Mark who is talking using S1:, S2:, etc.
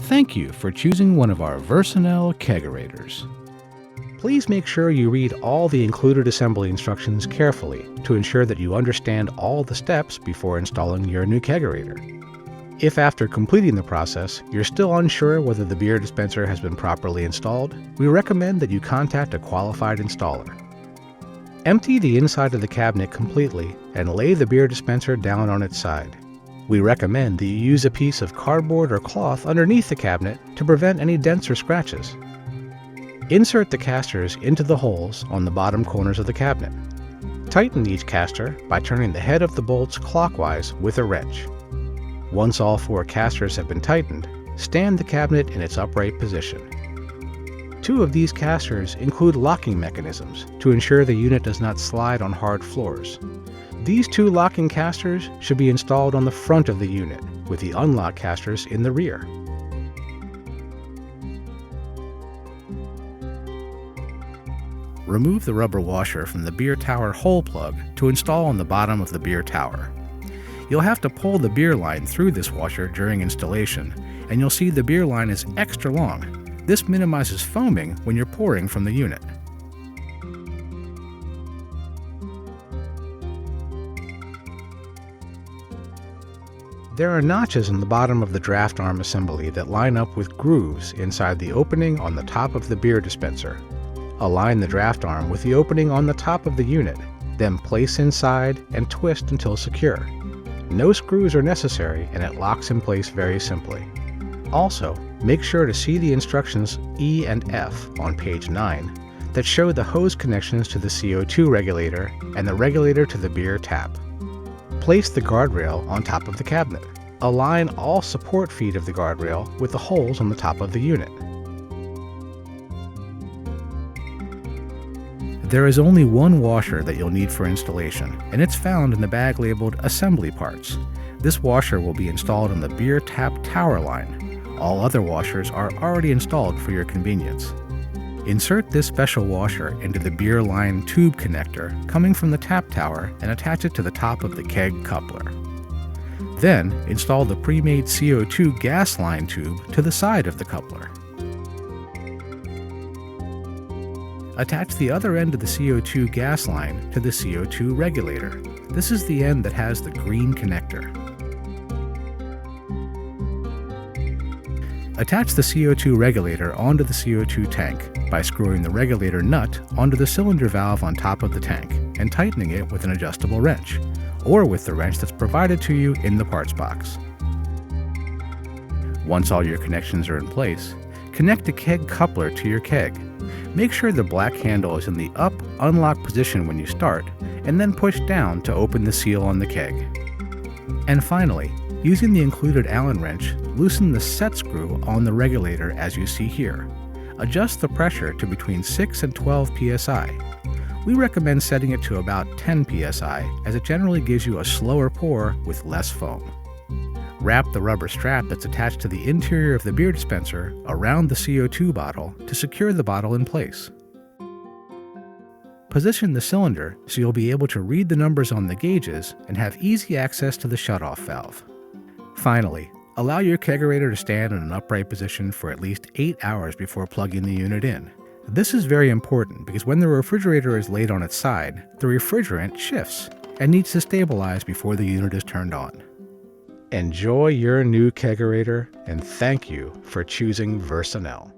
S1: Thank you for choosing one of our Versonel Kegerators. Please make sure you read all the included assembly instructions carefully to ensure that you understand all the steps before installing your new Kegerator. If after completing the process, you're still unsure whether the beer dispenser has been properly installed, we recommend that you contact a qualified installer. Empty the inside of the cabinet completely and lay the beer dispenser down on its side. We recommend that you use a piece of cardboard or cloth underneath the cabinet to prevent any dents or scratches. Insert the casters into the holes on the bottom corners of the cabinet. Tighten each caster by turning the head of the bolts clockwise with a wrench. Once all 4 casters have been tightened, stand the cabinet in its upright position. 2 of these casters include locking mechanisms to ensure the unit does not slide on hard floors. These 2 locking casters should be installed on the front of the unit, with the unlock casters in the rear. Remove the rubber washer from the beer tower hole plug to install on the bottom of the beer tower. You'll have to pull the beer line through this washer during installation, and you'll see the beer line is extra long. This minimizes foaming when you're pouring from the unit. There are notches in the bottom of the draft arm assembly that line up with grooves inside the opening on the top of the beer dispenser. Align the draft arm with the opening on the top of the unit, then place inside and twist until secure. No screws are necessary and it locks in place very simply. Also, make sure to see the instructions E and F on page 9 that show the hose connections to the CO2 regulator and the regulator to the beer tap. Place the guardrail on top of the cabinet. Align all support feet of the guardrail with the holes on the top of the unit. There is only one washer that you'll need for installation, and it's found in the bag labeled Assembly Parts. This washer will be installed on the beer tap tower line. All other washers are already installed for your convenience. Insert this special washer into the beer line tube connector coming from the tap tower and attach it to the top of the keg coupler. Then, install the pre-made CO2 gas line tube to the side of the coupler. Attach the other end of the CO2 gas line to the CO2 regulator. This is the end that has the green connector. Attach the CO2 regulator onto the CO2 tank by screwing the regulator nut onto the cylinder valve on top of the tank and tightening it with an adjustable wrench, or with the wrench that's provided to you in the parts box. Once all your connections are in place, connect the keg coupler to your keg. Make sure the black handle is in the up unlock position when you start, and then push down to open the seal on the keg. And finally, using the included Allen wrench, loosen the set screw on the regulator as you see here. Adjust the pressure to between 6 and 12 psi. We recommend setting it to about 10 psi as it generally gives you a slower pour with less foam. Wrap the rubber strap that's attached to the interior of the beer dispenser around the CO2 bottle to secure the bottle in place. Position the cylinder so you'll be able to read the numbers on the gauges and have easy access to the shutoff valve. Finally, allow your kegerator to stand in an upright position for at least 8 hours before plugging the unit in. This is very important because when the refrigerator is laid on its side, the refrigerant shifts and needs to stabilize before the unit is turned on. Enjoy your new Kegerator, and thank you for choosing Versonel.